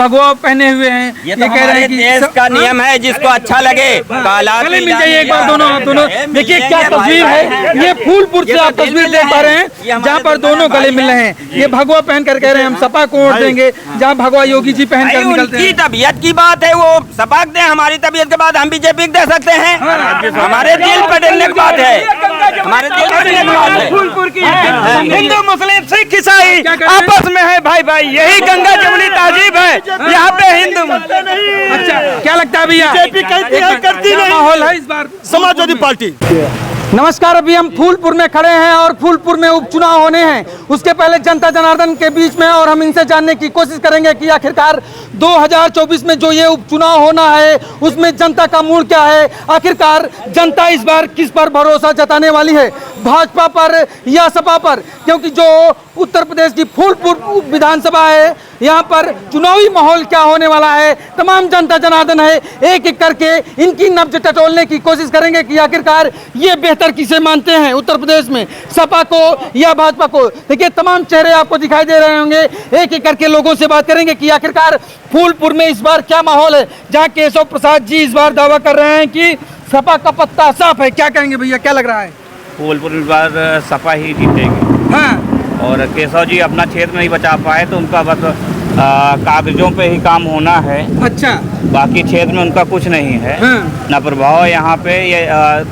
भगवा पहने हुए हैं। ये तो कह रहे हैं कि देश का नियम है, जिसको अच्छा लगे गले मिल जाइए एक बार दोनों। देखिए क्या तस्वीर है, ये फूलपुर से आप तस्वीर देख पा रहे हैं जहाँ पर दोनों गले मिल रहे हैं। ये भगवा पहन कर कह रहे हैं हम सपा को वोट देंगे, जहाँ भगवा योगी जी पहन कर निकलते हैं। तबीयत की बात है, वो सपा दे, हमारी तबीयत के बाद हम बीजेपी दे सकते हैं। हमारे दिल बदलने की बात है, हमारे दिल बदलने की बात है। फूलपुर की हिंदू मुस्लिम सिख ईसाई आपस में है भाई भाई, यही गंगा जमुनी तहजीब है यहाँ पे हिंदू। अच्छा क्या लगता है भैया, बीजेपी कहती है करती नहीं। माहौल है इस बार समाजवादी पार्टी। नमस्कार, अभी हम फूलपुर में खड़े हैं और फूलपुर में उपचुनाव होने हैं। उसके पहले जनता जनार्दन के बीच में और हम इनसे जानने की कोशिश करेंगे कि आखिरकार 2024 में जो ये उपचुनाव होना है उसमें जनता का मूड क्या है। आखिरकार जनता इस बार किस पर भरोसा जताने वाली है, भाजपा पर या सपा पर? क्योंकि जो उत्तर प्रदेश की फूलपुर विधानसभा है, यहाँ पर चुनावी माहौल क्या होने वाला है, तमाम जनता जनार्दन है, एक एक करके इनकी नब्ज टटोलने की कोशिश करेंगे कि आखिरकार ये बेहतर किसे मानते हैं उत्तर प्रदेश में, सपा को या भाजपा को। देखिए तमाम चेहरे आपको दिखाई दे रहे होंगे, एक एक करके लोगों से बात करेंगे कि आखिरकार फूलपुर में इस बार क्या माहौल है, जहाँ केशव प्रसाद जी इस बार दावा कर रहे हैं कि सपा का पत्ता साफ है। क्या कहेंगे भैया, क्या लग रहा है? फूलपुर इस बार सपा ही जीतेगी। हाँ, और केशव जी अपना क्षेत्र नहीं बचा पाए तो उनका बस कागजों पे ही काम होना है। अच्छा, बाकी क्षेत्र में उनका कुछ नहीं है। हाँ। न प्रभाव यहाँ पे। ये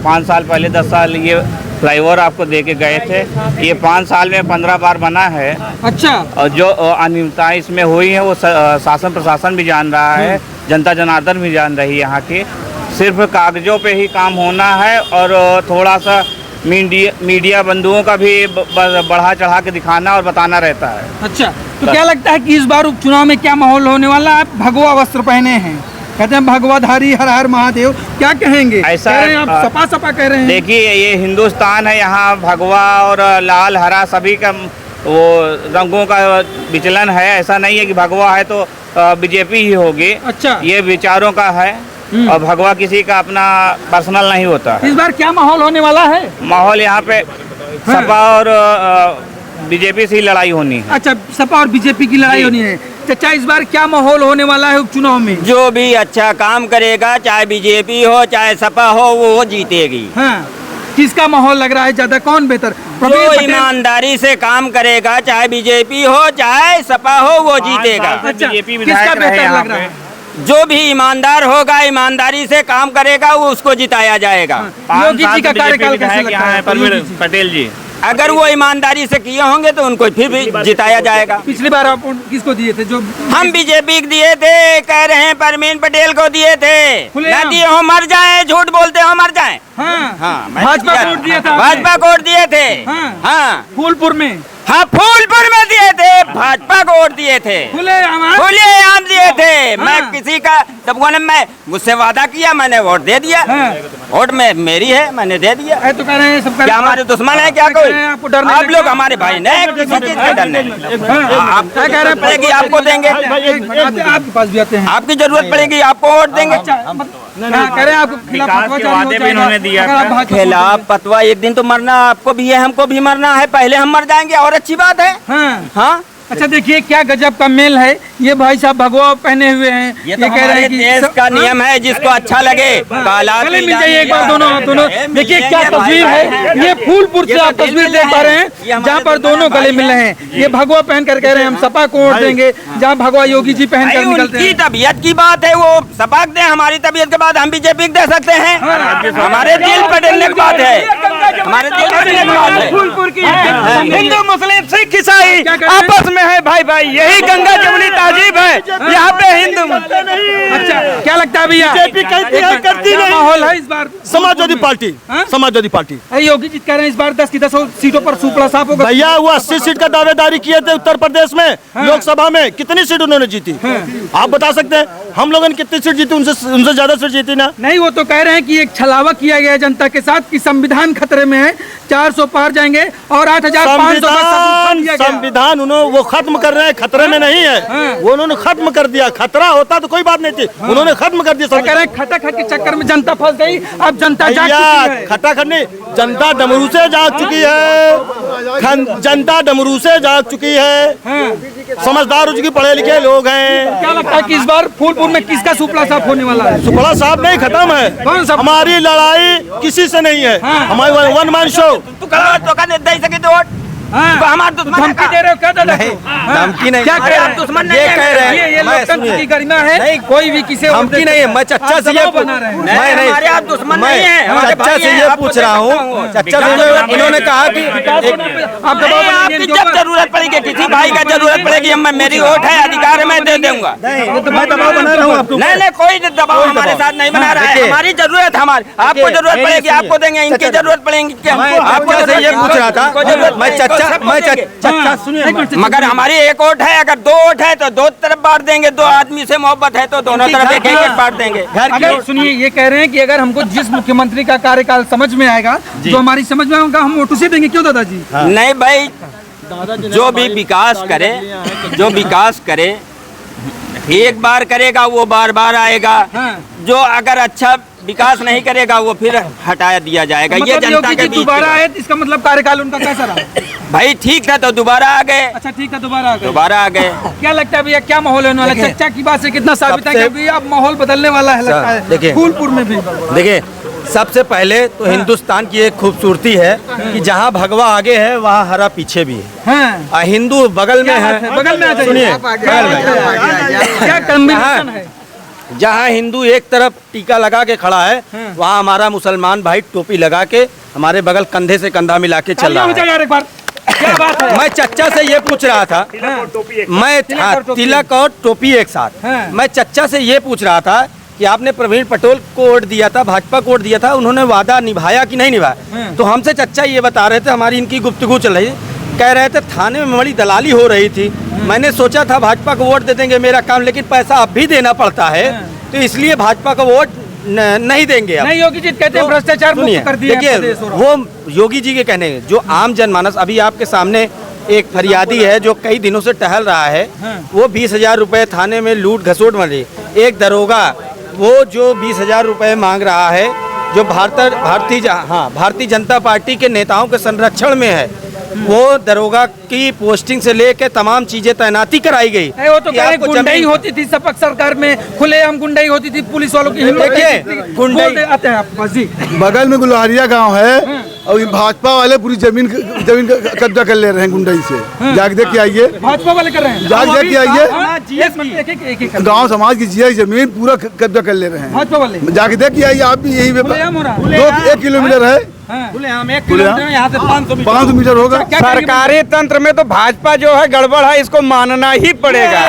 5 साल पहले 10 साल ये फ्लाईओवर आपको दे के गए थे, ये 5 साल में 15 बार बना है। अच्छा, और जो अनियमितताएं इसमें हुई हैं वो शासन प्रशासन भी जान रहा है, जनता जनार्दन भी जान रही है यहाँ की। सिर्फ कागजों पे ही काम होना है और थोड़ा सा मीडिया बंधुओं का भी बढ़ा चढ़ा के दिखाना और बताना रहता है। अच्छा, तो क्या लगता है कि इस बार उपचुनाव में क्या माहौल होने वाला है? भगवा वस्त्र पहने हैं, कहते हैं भगवाधारी हर हर महादेव, क्या कहेंगे? ऐसा कह रहे हैं आप सपा सपा कह रहे हैं। देखिए ये हिंदुस्तान है, यहाँ भगवा और लाल हरा सभी का वो रंगों का विचलन है। ऐसा नहीं है कि भगवा है तो बीजेपी ही होगी। अच्छा, ये विचारों का है और भगवा किसी का अपना पर्सनल नहीं होता है। इस बार क्या माहौल होने वाला है? माहौल यहाँ पे सपा और बीजेपी से ही लड़ाई होनी है। अच्छा, सपा और बीजेपी की लड़ाई होनी है। चाचा इस बार क्या माहौल होने वाला है उपचुनाव में? जो भी अच्छा काम करेगा, चाहे बीजेपी हो चाहे सपा हो, वो जीतेगी। हाँ, किसका माहौल लग रहा है ज्यादा, कौन बेहतर? जो ईमानदारी से काम करेगा, चाहे बीजेपी हो चाहे सपा हो, वो जीतेगा। अच्छा, बीजेपी किसका विधायक रहे बेहतर यहाँ लग रहा पे। है? जो भी ईमानदार होगा, ईमानदारी से काम करेगा, वो उसको जिताया जाएगा। योगी जी का कार्यकाल कैसे लगता है? पटेल जी अगर वो ईमानदारी से किए होंगे तो उनको फिर भी जिताया जाएगा। पिछली बार आप किसको दिए थे? जो हम बीजेपी को दिए थे, कह रहे हैं परवीन पटेल को दिए थे। खुलेआम। न दिए हो मर जाए, झूठ बोलते हो मर जाए। हाँ, हाँ, भाजपा को वोट दिया था आपने? भाजपा को वोट दिए थे। हाँ। हाँ, फूलपुर में हाँ, फूलपुर में दिए थे, भाजपा को वोट दिए थे, खुलेआम खुलेआम दिए थे। हाँ। मैं किसी का सबको ने मैं मुझसे वादा किया, मैंने वोट दे दिया। हाँ। वोट में मेरी है, मैंने दे दिया। तो कह रहे हैं सब क्या हमारे दुश्मन है क्या कोई? आपको डर नहीं आप लगता? लोग हमारे भाई ने, किसी चीज का डर नहीं। आप क्या कह रहे हैं? पड़ेगी आपको देंगे, आपके पास भी आते हैं। आपकी जरूरत पड़ेगी आपको वोट देंगे। कह रहे हैं आपको खिलाफ विकास फतवा के जारी हो वादे भी जाएगा। इन्होंने दिया अगर आप था। भाजपा को खिलाफ पतवा एक दिन तो मरना आपको भी है, हमको भी मरना है। पहले हम मर जाएंगे और अच्छी बात है। हाँ। हाँ, अच्छा देखिए क्या गजब का मेल है, ये भाई साहब भगवा पहने हुए हैं। ये तो हमारे देश का नियम है, जिसको अच्छा लगे काला गले मिल जाइए एक बार दोनों। देखिए क्या तस्वीर है, ये फूलपुर से आप तस्वीर देख पा रहे हैं जहाँ पर दोनों गले मिल रहे हैं। ये भगवा पहन कर कह रहे हैं हम सपा को वोट देंगे, जहाँ भगवा योगी जी पहन कर निकलते उनकी हैं। तबीयत की बात है, वो सपा दे, हमारी तबीयत के बाद हम बीजेपी दे सकते हैं। हमारे दिल बदलने की बात है, हमारे दिल बदलने की बात है। फूलपुर की हिंदू मुस्लिम सिख ईसाई आपस में है भाई भाई, यही गंगा जमुनी तहजीब है यहाँ पे हिंदू। अच्छा क्या लगता है भैया, बीजेपी कहती है करती नहीं। माहौल है इस बार? समाजवादी पार्टी। हाँ? समाजवादी पार्टी। योगी जी कह रहे हैं इस बार 10 की 10 सीटों पर सुपड़ा साफ होगा। भैया वो 80 सीट का दावेदारी किए थे उत्तर प्रदेश में। लोकसभा में कितनी सीट उन्होंने जीती? आप बता सकते हैं? हम लोगों ने कितनी सीट जीती? उनसे ज्यादा सीट जीती ना। नहीं, वो तो कह रहे हैं कि एक छलावा किया गया है जनता के साथ कि संविधान खतरे में है, 400 पार जाएंगे और 8,500 संविधान उन्होंने वो खत्म कर रहे हैं, खतरे में नहीं है। वो उन्होंने खत्म कर दिया। खतरा होता तो कोई बात नहीं थी, उन्होंने खत्म कर दिया। कह रहे हैं खटाखट के चक्कर में जनता फंस गई, अब जनता जाग चुकी है। खटाखट नहीं, जनता डमरू से जाग चुकी है। जनता डमरू से जाग चुकी है, समझदार हो चुकी, पढ़े लिखे लोग हैं। क्या लगता है कि इस बार फूलपुर में किसका सुपड़ा साफ होने वाला है? सुपड़ा साहब नहीं, खत्म है। कौन सा? हमारी लड़ाई किसी से नहीं है, हमारी वन मैन शो। तू कहा तो का दे सके तो वोट हमारे दुश्मन धमकी दे रहे हो क्या दादा? धमकी नहीं, क्या कह रहे आप हैं? दुश्मन नहीं ये है। कह रहे हैं, ये मैं लोकतंत्र सुनिए। की गरिमा है, कोई भी किसी धमकी नहीं है, मैं चच्चा से ये बना रहे हैं। मैं नहीं, हमारे आप दुश्मन मैं नहीं है, हमारे चच्चा भाई से हैं, ये आपको पूछ रहा हूँ, देखता चच्चा से इन्होंने कहा कि आप दबाव नहीं, बनाइए आपकी इनके जब ऊपर। जरूरत पड़ेगी, किसी भाई का जरूरत पड़ेगी, हम मेरी वोट है, अधिकार है, मैं दे दूंगा। मैं दबाव बना रहा हूँ आपको। नहीं नहीं, कोई दबाव हमारे साथ नहीं बना रहा है। देखिए। हमारी जरूरत है, हमारी आपको जरूरत मेरी पड़ेगी, आपको देंगे, इनकी जरूरत पड़ेगी क्या? आपको से ये पूछ रहा था, मैं चच्चा सुनिए, मगर हमारी एक वोट है, अगर दो वोट है तो दो तरफ बांट देंगे, दो आदमी से मोहब्बत है तो दोनों तरफ एक एक बांट देंगे। अगर सुनिए, ये कह रहे हैं कि अगर हमको जिस मुख्यमंत्री का कार्यकाल समझ में आएगा, जो हमारी समझ में आएगा, हम वोट उसे देंगे। क्यों दादाजी? नहीं भाई, जो भी विकास करे, जो विकास करे, एक बार करेगा वो बार बार आएगा। जो अगर अच्छा विकास नहीं करेगा वो फिर हटाया दिया जाएगा। ये मतलब जनता योगी के जी बीच दोबारा आए तो इसका मतलब कार्यकाल उनका कैसा रहा? भाई ठीक था तो दोबारा आ गए, अच्छा ठीक है, दोबारा आ गए। दोबारा आ गए। क्या लगता है भैया, क्या माहौल होने वाला है? चच्चा की बात से कितना साबित है कि अभी अब माहौल बदलने वाला है, लगता है देखिए। फूलपुर में भी। देखिए, सबसे पहले तो हिंदुस्तान की एक खूबसूरती है कि जहाँ भगवा आगे है वहाँ हरा पीछे भी है। हाँ, हिंदू बगल में है, बगल में आ जाइए। सुनिए, क्या कॉम्बिनेशन है? जहाँ हिंदू एक तरफ टीका लगा के खड़ा है, वहाँ हमारा मुसलमान भाई टोपी लगा के हमारे बगल कंधे से कंधा मिला के चल तालियां रहा हो जाए है। यार एक बार। क्या बात है? मैं चच्चा से ये पूछ रहा था, मैं तिलक और टोपी एक साथ, हाँ। मैं चच्चा से ये पूछ रहा था कि आपने प्रवीण पटेल को वोट दिया था, भाजपा को वोट दिया था, उन्होंने वादा निभाया कि नहीं निभाया? तो हमसे चच्चा ये बता रहे थे, हमारी इनकी गुफ्तगू चल रही, कह रहे थे थाने में बड़ी दलाली हो रही थी, मैंने सोचा था भाजपा को वोट दे देंगे, मेरा काम, लेकिन पैसा अब भी देना पड़ता है, तो इसलिए भाजपा को वोट नहीं देंगे। अब नहीं, योगी जी कहते हैं भ्रष्टाचार मुक्त कर दिया है देखिए, प्रदेश और- वो योगी जी के कहने, जो आम जनमानस, अभी आपके सामने एक फरियादी है जो कई दिनों से टहल रहा है, वो 20,000 रुपए थाने में लूट घसोट वाली, एक दरोगा वो जो 20,000 रुपए मांग रहा है, जो भारतीय जनता पार्टी के नेताओं के संरक्षण में है, वो दरोगा की पोस्टिंग से लेके तमाम चीजें तैनाती कराई गई। नहीं, वो तो कि कह रहे आपको गुंडाई जमीन- होती थी सपक सरकार में, खुलेआम गुंडाई होती थी, पुलिस वालों की हिम्मत देखिए, नहीं थी। गुंडाई- बोल दे आते हैं आप बस जी। बगल में गुलहारिया गांव है और ये भाजपा वाले पूरी जमीन का कब्जा कर ले रहे हैं गुंडाई से। जाके देख के आइए, भाजपा वाले कर रहे हैं। जाके देख के आइए, एक गांव समाज की जीआई जमीन पूरा कब्जा कर ले रहे हैं। भाजपा वाले जाके देख के आइए, आप भी यही खुलेआम हो रहा है। 1 किलोमीटर है, खुलेआम 1 किलोमीटर में यहाँ से 500 मीटर होगा। क्या करेंगे? सरकारी तंत्र में तो भाजपा जो है गड़बड़ है, इसको मानना ही पड़ेगा।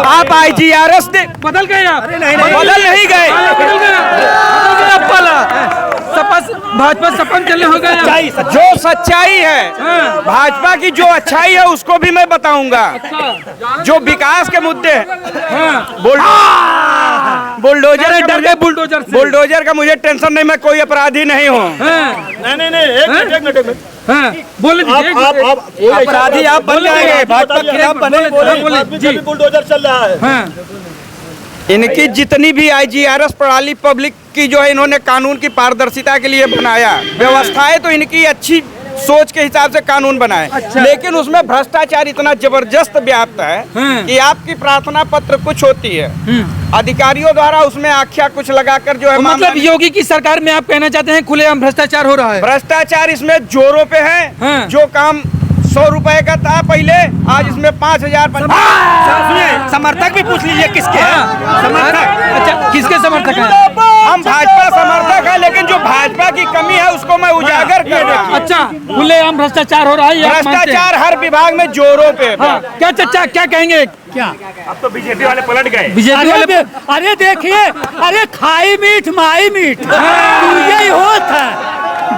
आप IGRS बदल गए आप? बदल नहीं गए। बदल गए आप पला। भाजपा सपन चलने हो गए। जो सच्चाई है भाजपा की, जो अच्छाई है उसको भी मैं बताऊंगा। जो विकास के मुद्दे बुलडोजर डर गए बुलडोजर से। बुलडोजर का मुझे टेंशन नहीं, मैं कोई अपराधी नहीं हूँ। नहीं, एक मिनट। हाँ, बोले दीजिए। आप अपराधी आप बन जाएंगे, भाजपा के खिलाफ बने, बोले बुलडोजर चल रहा है। हाँ, इनकी जितनी भी IGRS प्रणाली पब्लिक की जो है, इन्होंने कानून की पारदर्शिता के लिए बनाया, व्यवस्थाएं तो इनकी अच्छी सोच के हिसाब से कानून बनाए, लेकिन उसमें भ्रष्टाचार इतना जबरदस्त व्याप्त है कि आपकी प्रार्थना पत्र कुछ होती है, अधिकारियों द्वारा उसमें आख्या कुछ लगाकर जो है तो मामला मतलब योगी की सरकार में आप कहना चाहते हैं खुलेआम भ्रष्टाचार हो रहा है? भ्रष्टाचार इसमें जोरों पे है। हाँ। जो काम 100 रुपए का था पहले, आज इसमें 5,000। सुनिए, समर्थक भी पूछ लीजिए किसके हैं। समर्थक? अच्छा, किसके समर्थक हैं? हम भाजपा समर्थक है, लेकिन जो भाजपा की कमी है उसको मैं उजागर कर रहा हूं। अच्छा, खुलेआम भ्रष्टाचार हो रहा है, ये आप मानते हैं? भ्रष्टाचार हर विभाग में जोरों पे। हाँ, क्या चच्चा क्या कहेंगे? क्या अब तो बीजेपी वाले पलट गए। बीजेपी वाले? अरे देखिए, अरे खाई मीठ माई मीठ यही होता,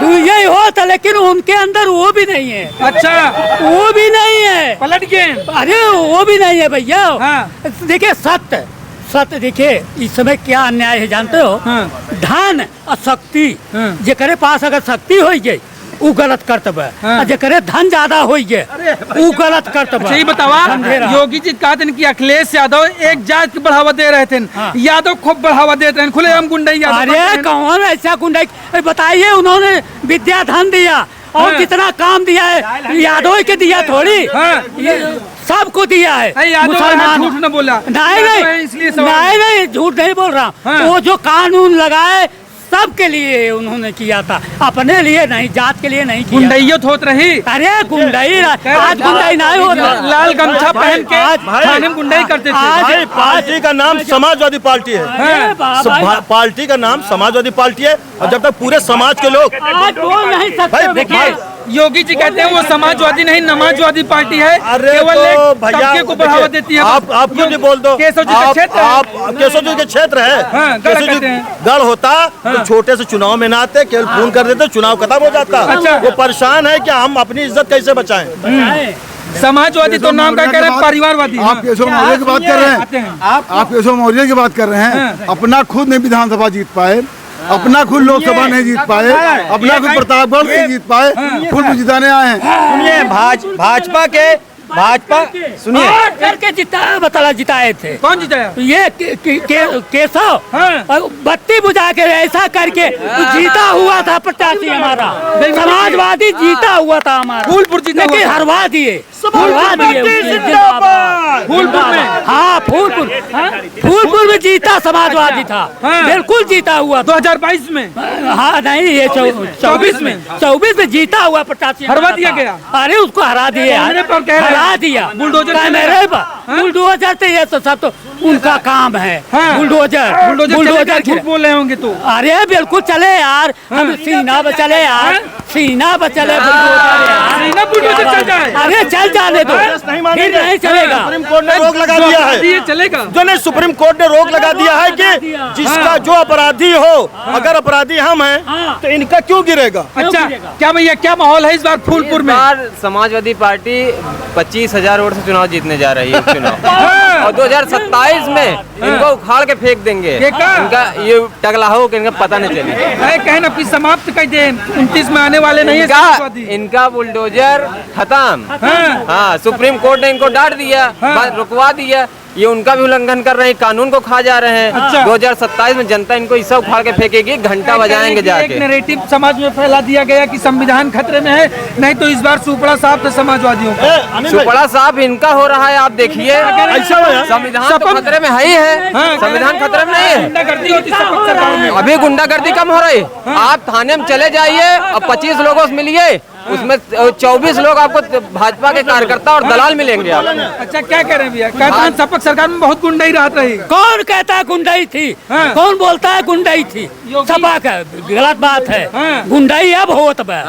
यही होता, लेकिन उनके अंदर वो भी नहीं है। अच्छा, वो भी नहीं है, पलट गए। अरे वो भी नहीं है भैया। हाँ। देखिए, सत्य देखिए, इस समय क्या अन्याय है जानते हो? धन और शक्ति, जेकरे पास अगर शक्ति हो गई वो गलत कर्तव्य है, और जेकरे धन ज्यादा हो गए वो गलत कर्तव्य। सही बतावा, योगी जी कहते हैं कि अखिलेश यादव एक जात की बढ़ावा दे रहे थे, यादव खूब बढ़ावा देते हैं, खुलेआम गुंडाई। अरे कौन ऐसा गुंडाई? बताइए, उन्होंने विद्या धन दिया और कितना काम दिया है, यादव के दिया थोड़ी, ये सबको दिया है। मुसलमान झूठ न बोला, नहीं झूठ नहीं बोल रहा। वो जो कानून लगाए सबके लिए उन्होंने किया था, अपने लिए नहीं, जात के लिए नहीं किया। गुंडाइयत होत रही, अरे गुंडाई आज गुंडाई नहीं हो रहा, लाल गमछा पहन के थाने में गुंडाई करते थे। भाई पार्टी का नाम समाजवादी पार्टी है, पार्टी का नाम समाजवादी पार्टी है, और जब तक पूरे समाज के लोग आज बोल नहीं सकते। देखिए योगी जी कहते हैं वो समाजवादी नहीं नमाजवादी पार्टी है, अरे केवल तो एक भैया तबके को बढ़ावा देती है। आप क्यों नहीं बोल दो, केशव जी का क्षेत्र है। आप केशव जी के क्षेत्र है, हाँ, गढ़ केशव जी कहते हैं। गढ़ होता तो छोटे से चुनाव में ना आते, केवल फोन कर देते, चुनाव खत्म हो जाता। अच्छा। वो परेशान है कि हम अपनी इज्जत कैसे बचाएं। समाजवादी तो नाम का कह रहे हैं, परिवारवादी। आप केशव मौर्य की बात कर रहे हैं, आप केशव मौर्य की बात कर रहे हैं। अपना खुद नहीं विधानसभा जीत पाए, अपना खुद लोकसभा नहीं जीत पाए, अपना खुद प्रतापगढ़ नहीं जीत पाए, फुल जिताने आए हैं। सुनिए भाजपा सुनिए करके जिताए थे। कौन जिताया? ये केशव और बत्ती बुझा के ऐसा करके जीता हुआ था प्रत्याशी हमारा, समाजवादी जीता हुआ था हमारा, फूलपुर जीता हुआ लेकिन था। हरवा दिए फूलपुर में, हाँ फूलपुर में जीता समाजवादी था, बिल्कुल जीता हुआ 2022 में, हाँ नहीं ये 24 में जीता हुआ प्रत्याशी हरवा दिया गया। अरे उसको हरा दिए, हरा दिया बुलडोजर से मेरे बुलडोजर से, ये तो सब तो उनका काम है। बुलडोजर झूठ बोल रहे होंगे तो। अरे बिल्कुल चले यार, हम सीना पे चले यार, सीना पे चले बुलडोजर चल जाए, अरे चल जाने दो, फिर नहीं चलेगा। सुप्रीम कोर्ट ने रोक लगा दिया है, चलेगा जो नहीं सुप्रीम कोर्ट ने रोक लगा दिया है कि जिसका जो अपराधी हो, अगर अपराधी हम हैं तो इनका क्यों गिरेगा। अच्छा क्या भैया, क्या माहौल है इस बार फूलपुर में? समाजवादी पार्टी 25,000 वोट से चुनाव जीतने जा रही है चुनाव, और 2027 में इनको उखाड़ के फेंक देंगे। इनका ये टगला हो कि इनका पता नहीं चले, कहना कि समाप्त कर दे, 29 में आने वाले नहीं है इनका बुलडोजर खत्म। हाँ सुप्रीम कोर्ट ने इनको डांट दिया, रुकवा दिया, ये उनका भी उल्लंघन कर रहे हैं, कानून को खा जा रहे हैं। अच्छा। 2027 में जनता इनको इसा उखाड़ के फेंकेगी, घंटा बजाएंगे जाके। एक नैरेटिव समाज में फैला दिया गया कि संविधान खतरे में है, नहीं तो इस बार सुपड़ा साफ था समाजवादियों का। सुपड़ा साफ इनका हो रहा है, आप देखिए। संविधान तो खतरे में है ही है, संविधान खतरे में नहीं है। गुंडागर्दी होती शपथ सरकार में, अभी गुंडागर्दी कम हो रही। आप थाने में चले जाइए और 25 लोगों से मिलिए, उसमें 24 लोग आपको भाजपा के कार्यकर्ता और दलाल मिलेंगे आप। अच्छा क्या कह रहे हैं भैया, कहते हैं शपथ सरकार में बहुत गुंडाई राहत रही। कौन कहता है गुंडाई थी? कौन बोलता है गुंडाई थी? सपा का गलत बात है। गुंडाई अब होत बा,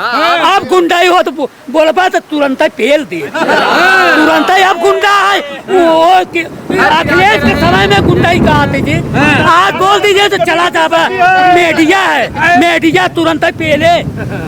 अब गुंडाई हो तो बोलबा तो तुरंत पेल दिए, तुरंत अब गुंडा है। वो अखिलेश के समय में गुंडाई कहा थी, आज बोल दीजिए तो चला जाबा। मीडिया है, मीडिया तुरंत पेले,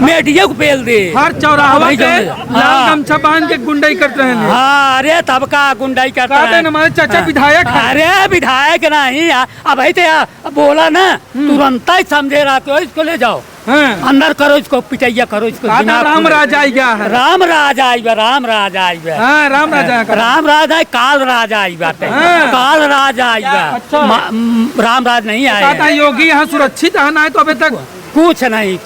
मीडिया को पेल दे। हर चौराहा पे लाल गमछा बांध के गुंडाई करते हैं। हाँ अरे तब का गुंडाई करता है। हमारे चाचा विधायक है। अरे विधायक नहीं, अब बोला ना तुरंत ही समझे रहा तो इसको ले जाओ अंदर करो, इसको पिटैया करो, इसको राम राज आई गया है, राम राज आई बा, राम राज आई बा, राम राजा राम राज आई, काल राज आई बाटे, काल राज आई बा, राम राज नहीं आया। योगी यहाँ सुरक्षित आना है तो अभी तक कुछ नहीं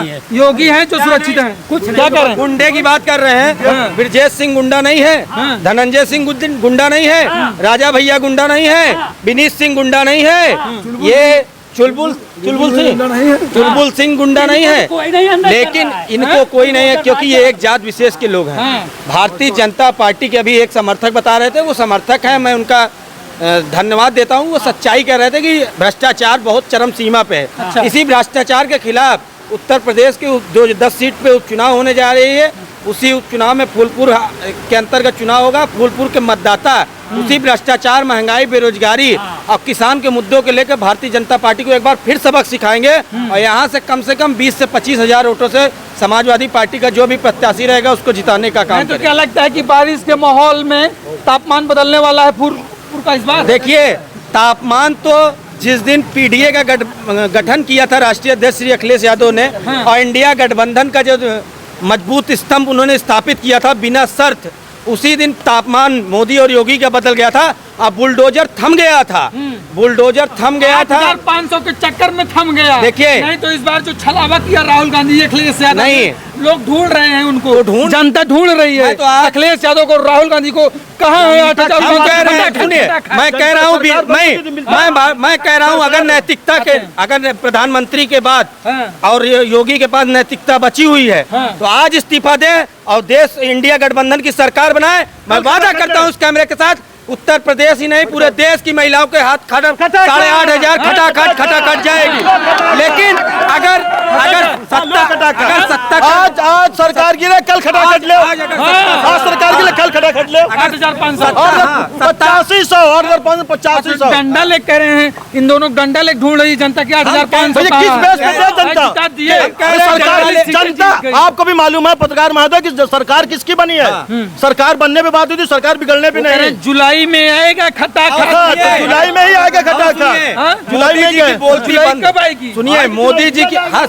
है। योगी है जो सुरक्षित है, कुछ क्या कर रहे हैं? गुंडे की बात कर रहे हैं। ब्रजेश सिंह गुंडा नहीं है, धनंजय सिंह गुंडा नहीं है, राजा भैया गुंडा नहीं है, विनीत सिंह गुंडा नहीं है, ये चुलबुल सिंह गुंडा नहीं है, लेकिन इनको कोई नहीं है क्योंकि ये एक जात विशेष के लोग हैं। भारतीय जनता पार्टी के अभी एक समर्थक बता रहे थे, वो समर्थक हैं, मैं उनका धन्यवाद देता हूँ। वो सच्चाई कह रहे थे कि भ्रष्टाचार बहुत चरम सीमा पे है। अच्छा। इसी भ्रष्टाचार के खिलाफ उत्तर प्रदेश के जो 10 सीट पे उपचुनाव होने जा रही है, उसी उपचुनाव में फूलपुर के अंतर्गत चुनाव होगा। फूलपुर के मतदाता उसी भ्रष्टाचार, महंगाई, बेरोजगारी और किसान के मुद्दों के लेकर भारतीय जनता पार्टी को एक बार फिर सबक सिखाएंगे और यहाँ से कम 20 से 25 हजार वोटों से समाजवादी पार्टी का जो भी प्रत्याशी रहेगा उसको जिताने का काम करेंगे। तो क्या लगता है कि बारिश के माहौल में तापमान बदलने वाला है फूलपुर का इस बार? देखिए तापमान तो जिस दिन पीडीए का गठन किया था राष्ट्रीय अध्यक्ष श्री अखिलेश यादव ने, और इंडिया गठबंधन का जो मजबूत स्तंभ उन्होंने स्थापित किया था बिना शर्त, उसी दिन तापमान मोदी और योगी का बदल गया था। अब बुलडोजर थम गया था, बुलडोजर थम गया था। 8500 के चक्कर में थम गया। देखिए, नहीं तो इस बार जो छलावा किया राहुल गांधी अखिलेश यादव नहीं, लोग ढूंढ रहे हैं उनको, ढूंढ जनता ढूंढ रही है तो अखिलेश यादव को, राहुल गांधी को। कहाँ है हम कह रहे हैं, सुनिए, मैं कह रहा हूँ मैं कह रहा हूँ अगर नैतिकता के, अगर प्रधानमंत्री के बाद और योगी के पास नैतिकता बची हुई है तो आज इस्तीफा दे और देश इंडिया गठबंधन की सरकार बनाए। मैं वादा करता हूँ इस कैमरे के साथ, उत्तर प्रदेश ही नहीं पूरे देश की महिलाओं के हाथ 8,500 खटाखट जाएगी। लेकिन अगर सत्ता आज सरकार गिरे कल खटाखट ले, आज सरकार गिरे कल खटाखट ले। 8,500 और 8500 और 8500 डंडा लेके कह रहे हैं, इन दोनों डंडा लेके ढूंढ रही है जनता की। 8,500 किस बेस पे जनता आपको भी मालूम है पत्रकार महोदय की सरकार किसकी बनी है? सरकार बनने पे बात हुई थी, सरकार बिगड़ने पे नहीं। जुलाई में आएगा खटाखट, जुलाई में ही आएगा खटाखट, जुलाई में कब आएगी? सुनिए, मोदी जी की, हाँ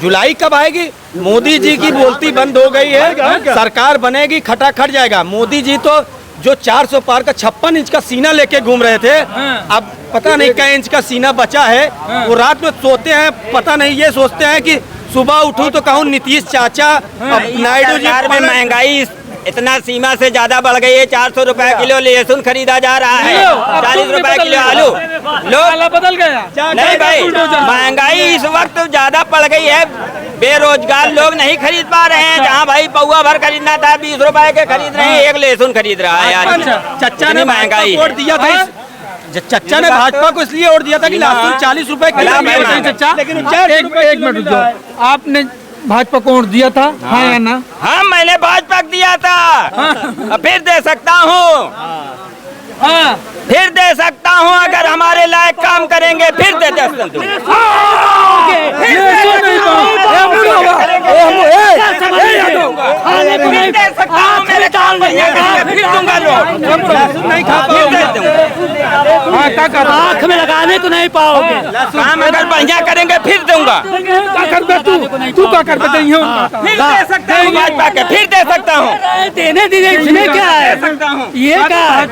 जुलाई कब आएगी? मोदी जी की बोलती बंद हो गई है, सरकार बनेगी, खटाखट जाएगा। मोदी जी तो जो 400 पार का 56 इंच का सीना लेके घूम रहे थे, अब पता नहीं कई इंच का सीना बचा है। वो रात में सोते हैं, पता नहीं ये सोचते हैं कि सुबह उठूं तो कहूँ नीतीश चाचा, नायडू जी में महंगाई इतना सीमा से ज्यादा बढ़ गई है। 400 रुपए किलो लहसुन खरीदा जा रहा है, 40 रुपए किलो आलू। लोग बदल गया नहीं भाई, महंगाई इस वक्त ज्यादा बढ़ गई है, बेरोजगार लोग नहीं खरीद पा रहे हैं। जहाँ भाई पौवा भर खरीदना था 20 रुपए के खरीद रहे हैं, एक लहसुन खरीद रहा है यार। चच्चा ने महंगाई वोट दिया था, चच्चा ने भाजपा को इसलिए वोट दिया था कि लहसुन 40 रुपए किलो, लेकिन एक मिनट रुक जाओ, आपने भाजपा को वोट दिया था? हाँ या ना? हाँ, मैंने भाजपा को दिया था, फिर दे सकता हूँ, फिर दे सकता हूँ। अगर हमारे लायक काम करेंगे फिर दे सकता हूँ। आँख में लगाने को नहीं पाओगे। काम अगर बढ़िया करेंगे फिर दूंगा। तू क्या कर बताइए? फिर दे सकता हूँ भाजपा के, फिर दे सकता हूँ। देने दीजिए, इसमें क्या है? ये क्या है?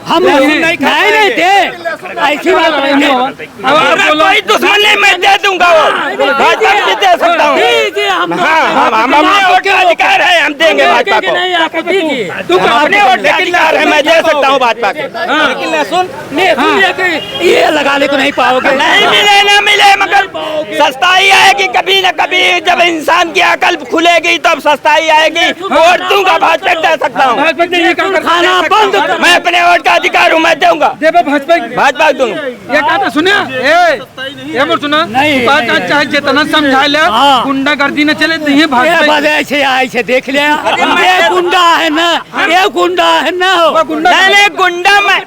हम नहीं थे, ऐसी बात नहीं हो। कोई दुश्मन नहीं, मैं दे दूंगा, वो भाजपा को दे सकता हूँ। हम अपने वोट का अधिकार है, हम देंगे भाजपा को। अपने वोट का अधिकार है, मैं दे सकता हूँ भाजपा को। लेकिन लहसुन ये लगाने को नहीं पाओगे। नहीं मिले ना मिले, मगर सस्ताई आएगी कभी न कभी। जब इंसान की अकल खुलेगी तब सस्ताई आएगी। वोट दूंगा, भाजपा दे सकता हूँ। खाना बंद, मैं अपने वोट का अधिकार हूँ, मैं दूंगा भाजपा दूंगा। ये कहते सुनिए, ये बोल सुना नहीं, चाहे जितना समझा ले, गुंडागर्दी न चले नहीं भाजपा। ऐसे ऐसे देख लिया, ये गुंडा है ना, ये गुंडा है ना, नहीं गुंडा मैं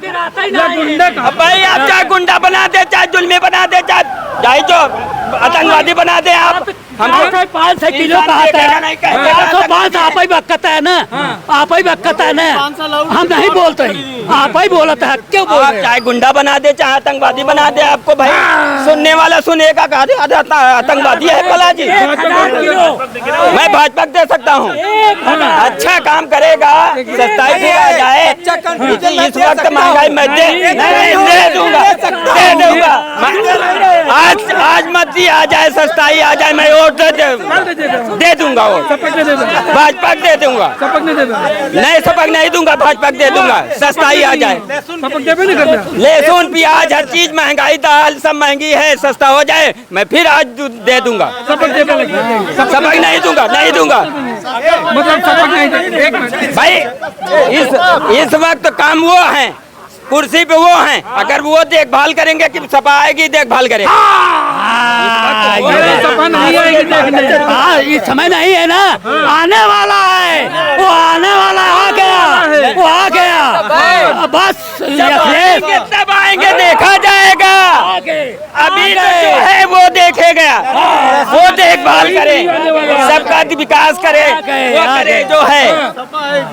भाई, आप चाहे गुंडा बना दे, चाहे जुल्मी बना दे, चाहे जो आतंकवादी बना दे, आप हम 500 किलो का आता है, 500 आप ही बक्कता है ना, आप ही बक्कता है ना, हम नहीं बोलते हैं, आप ही बोलता है, क्यों बोल रहे हैं? चाहे गुंडा बना दे, चाहे आतंकवादी बना दे, आपको भाई सुनने वाला सुनेगा, आतंकवादी है भला जी। मैं भाजपा दे सकता हूँ, अच्छा काम करेगा, सस्ताई भी आ जाए। इस वक्त महंगाई मैं दे दूंगा। आज मत आ जाए, सस्ताई आ जाए, मैं वोट दे दूंगा, वो भाजपा दे दूंगा। नहीं सपक नहीं दूंगा, भाजपा दे दूंगा, सस्ताई आ जाए। लहसुन प्याज हर चीज महंगाई, दाल सब महंगी है, सस्ता हो जाए मैं फिर आज दे दूंगा। सपक नहीं दूंगा, नहीं दूंगा, मतलब सपक नहीं। भाई इस वक्त काम वो है, कुर्सी पे वो हैं, अगर वो देखभाल करेंगे कि सपा आएगी, देखभाल करेंगे। सपा नहीं आएगी देखने, इस समय नहीं है ना, आने वाला है, वो आने वाला आ गया, वो आ गया, बस तब आएंगे, देखा जाएगा। अभी तो जो है वो देखे गया, वो देखभाल करे, सबका विकास करे, वो करे जो है।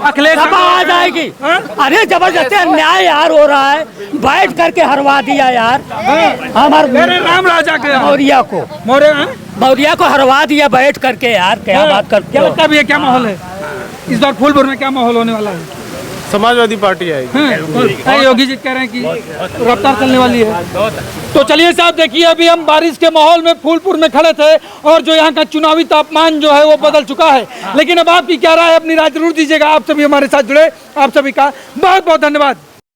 अखिलेश आ जाएगी। अरे जबरदस्ती अन्याय यार हो रहा है, बैठ करके हरवा दिया यार हमारे राम राजा के मौर्या को, मौर्या को हरवा दिया बैठ करके यार। क्या बात करते हो? क्या माहौल है इस बार फूलपुर में, क्या माहौल होने वाला है? समाजवादी पार्टी आएगी। योगी जी कह रहे हैं कि रफ्तार चलने वाली है। तो चलिए साहब, देखिए अभी हम बारिश के माहौल में फूलपुर में खड़े थे और जो यहाँ का चुनावी तापमान जो है वो बदल चुका है, लेकिन अब आपकी क्या राय है अपनी राय जरूर दीजिएगा। आप सभी हमारे साथ जुड़े, आप सभी का बहुत बहुत धन्यवाद।